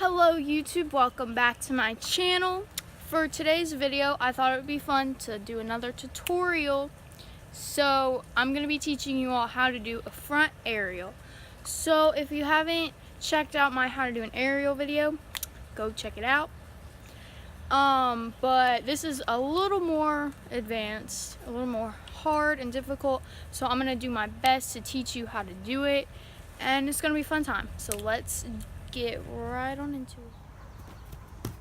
Hello YouTube, welcome back to my channel. For today's video, I thought it would be fun to do another tutorial. So I'm going to be teaching you all how to do a front aerial. So if you haven't checked out my how to do an aerial video, go check it out. But this is a little more advanced, a little more hard and difficult. So I'm going to do my best to teach you how to do it. And it's going to be a fun time. So let's get right on into it.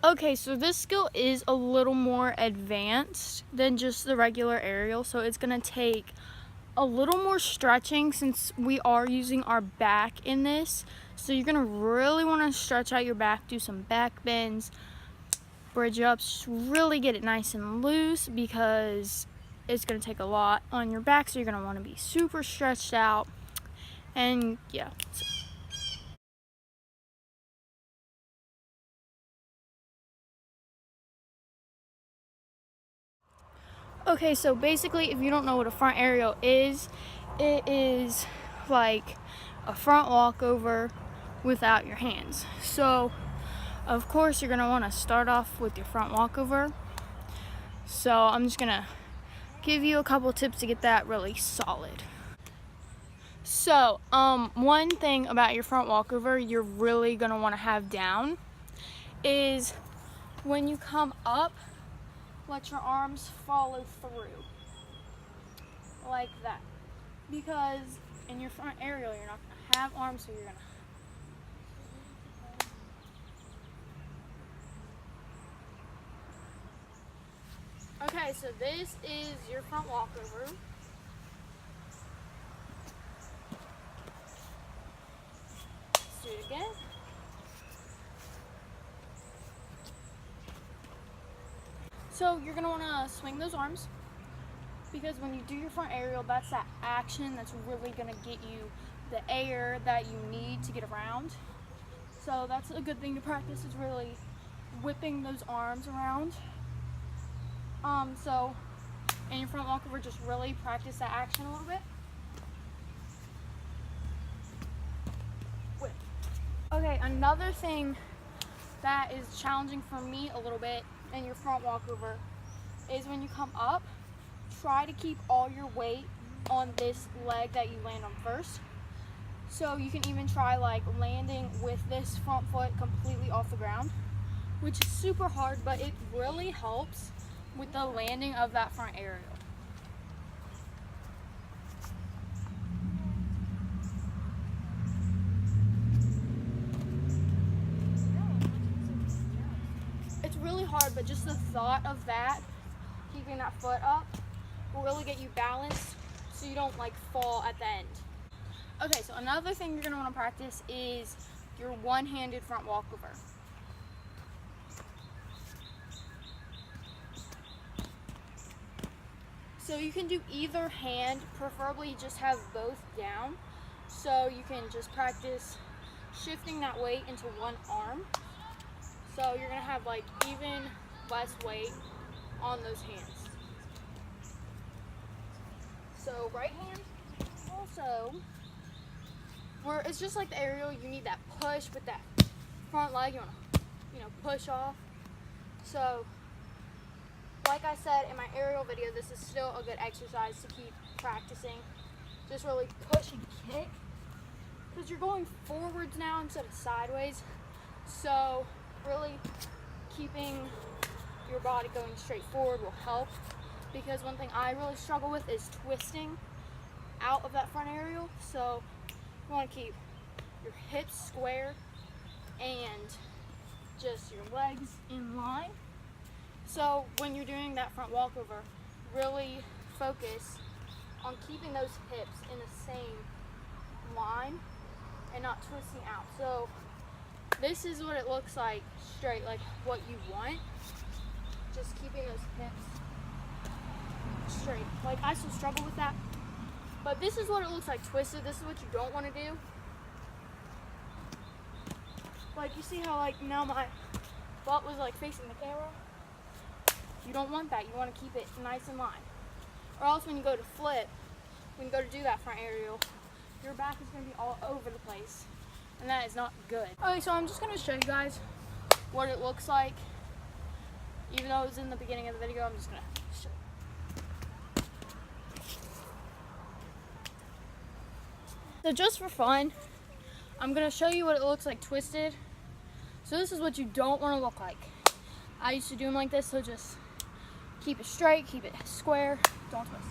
Okay, so this skill is a little more advanced than just the regular aerial, so it's gonna take a little more stretching since we are using our back in this. So you're gonna really want to stretch out your back, do some back bends, bridge ups, really get it nice and loose because it's gonna take a lot on your back, so you're gonna want to be super stretched out. And yeah. Okay, so basically, if you don't know what a front aerial is, it is like a front walkover without your hands. So, of course, you're gonna want to start off with your front walkover. So, I'm just gonna give you a couple tips to get that really solid. So, one thing about your front walkover you're really gonna want to have down is when you come up, let your arms follow through like that, because in your front aerial you're not going to have arms, so you're going to. Okay, so this is your front walkover. Let's do it again. So you're going to want to swing those arms, because when you do your front aerial, that's that action that's really going to get you the air that you need to get around. So that's a good thing to practice, is really whipping those arms around. So in your front walkover, just really practice that action a little bit. Whip. Okay, another thing that is challenging for me a little bit in your front walkover is when you come up, try to keep all your weight on this leg that you land on first. So you can even try like landing with this front foot completely off the ground, which is super hard, but it really helps with the landing of that front aerial. It's really hard, but just the thought of that, keeping that foot up, will really get you balanced so you don't like fall at the end. Okay, so another thing you're gonna wanna practice is your one-handed front walkover. So you can do either hand, preferably just have both down. So you can just practice shifting that weight into one arm. So you're gonna have like even less weight on those hands. So right hand also, where it's just like the aerial, you need that push with that front leg, you wanna, push off. So like I said in my aerial video, this is still a good exercise to keep practicing. Just really push and kick, because you're going forwards now instead of sideways. So really keeping your body going straight forward will help, because one thing I really struggle with is twisting out of that front aerial. So you want to keep your hips square and just your legs in line. So when you're doing that front walkover, really focus on keeping those hips in the same line and not twisting out. So this is what it looks like straight, like what you want. Just keeping those hips straight. Like I still struggle with that, but this is what it looks like twisted. This is what you don't want to do. Like you see how like now my butt was like facing the camera? You don't want that. You want to keep it nice and line. Or else when you go to flip, when you go to do that front aerial, your back is going to be all over the place. and that is not good. Okay, so I'm just gonna show you guys what it looks like. Even though it was in the beginning of the video, I'm just gonna show you. So just for fun, I'm gonna show you what it looks like twisted. So this is what you don't want to look like. I used to do them like this, so just keep it straight, keep it square, don't twist.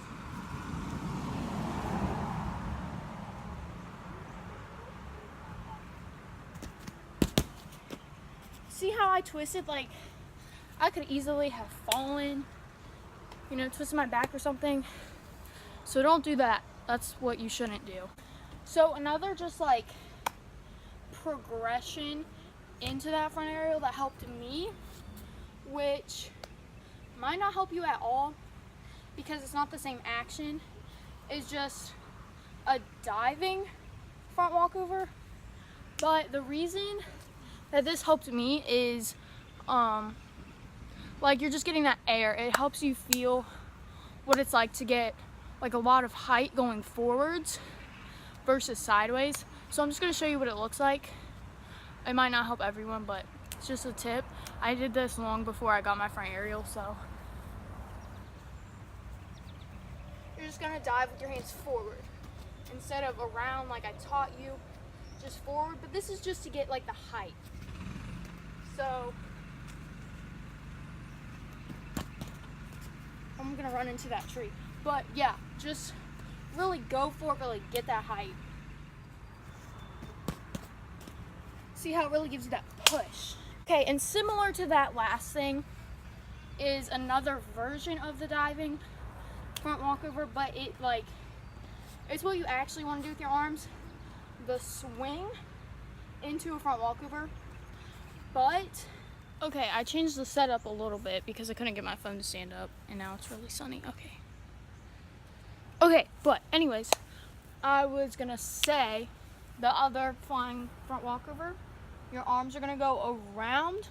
See how I twisted? Like, I could easily have fallen, you know, twisted my back or something. So don't do that. That's what you shouldn't do. So another just like progression into that front aerial that helped me, which might not help you at all because it's not the same action, is just a diving front walkover. But the reason that this helped me is like you're just getting that air. It helps you feel what it's like to get like a lot of height going forwards versus sideways. So I'm just going to show you what it looks like. It might not help everyone, but it's just a tip. I did this long before I got my front aerial, so. You're just going to dive with your hands forward instead of around like I taught you, just forward. But this is just to get like the height. So I'm gonna run into that tree. But yeah, just really go for it, really get that height. See how it really gives you that push. Okay, and similar to that last thing is another version of the diving front walkover, but it's what you actually want to do with your arms. The swing into a front walkover. But, okay, I changed the setup a little bit because I couldn't get my phone to stand up, and now it's really sunny. Okay, but anyways, I was gonna say the other flying front walkover, your arms are gonna go around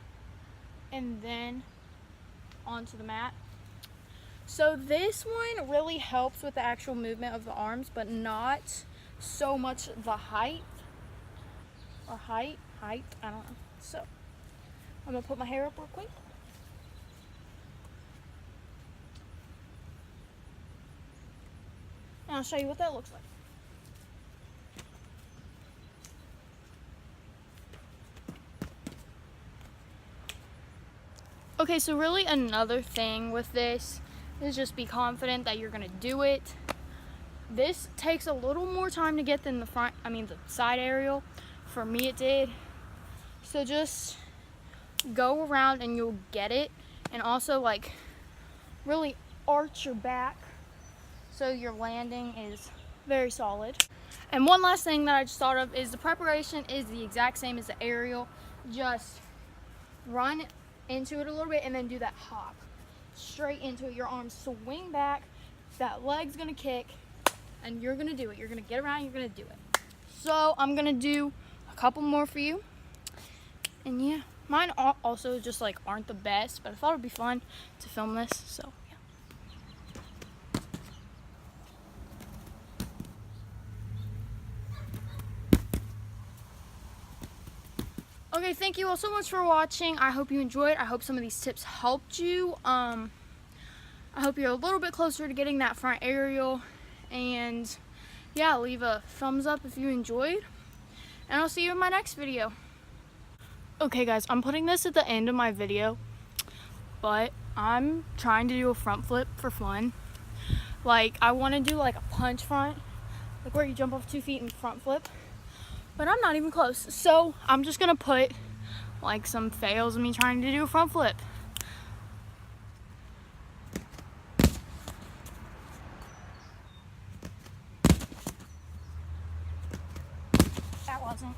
and then onto the mat. So this one really helps with the actual movement of the arms, but not so much the height, I don't know. So I'm gonna put my hair up real quick. And I'll show you what that looks like. Okay, so really another thing with this is just be confident that you're gonna do it. This takes a little more time to get than the side aerial. For me it did. So just go around and you'll get it. And also like really arch your back so your landing is very solid. And one last thing that I just thought of is the preparation is the exact same as the aerial. Just run into it a little bit and then do that hop straight into it. Your arms swing back, that leg's gonna kick, and you're gonna do it. You're gonna get around, you're gonna do it. So I'm gonna do a couple more for you. And yeah, mine also just like aren't the best, but I thought it'd be fun to film this, so yeah. Okay, thank you all so much for watching. I hope you enjoyed. I hope some of these tips helped you. I hope you're a little bit closer to getting that front aerial. And yeah, leave a thumbs up if you enjoyed. And I'll see you in my next video. Okay guys, I'm putting this at the end of my video, but I'm trying to do a front flip for fun. Like, I want to do like a punch front, like where you jump off 2 feet and front flip. But I'm not even close. So I'm just gonna put like some fails of me trying to do a front flip. That wasn't.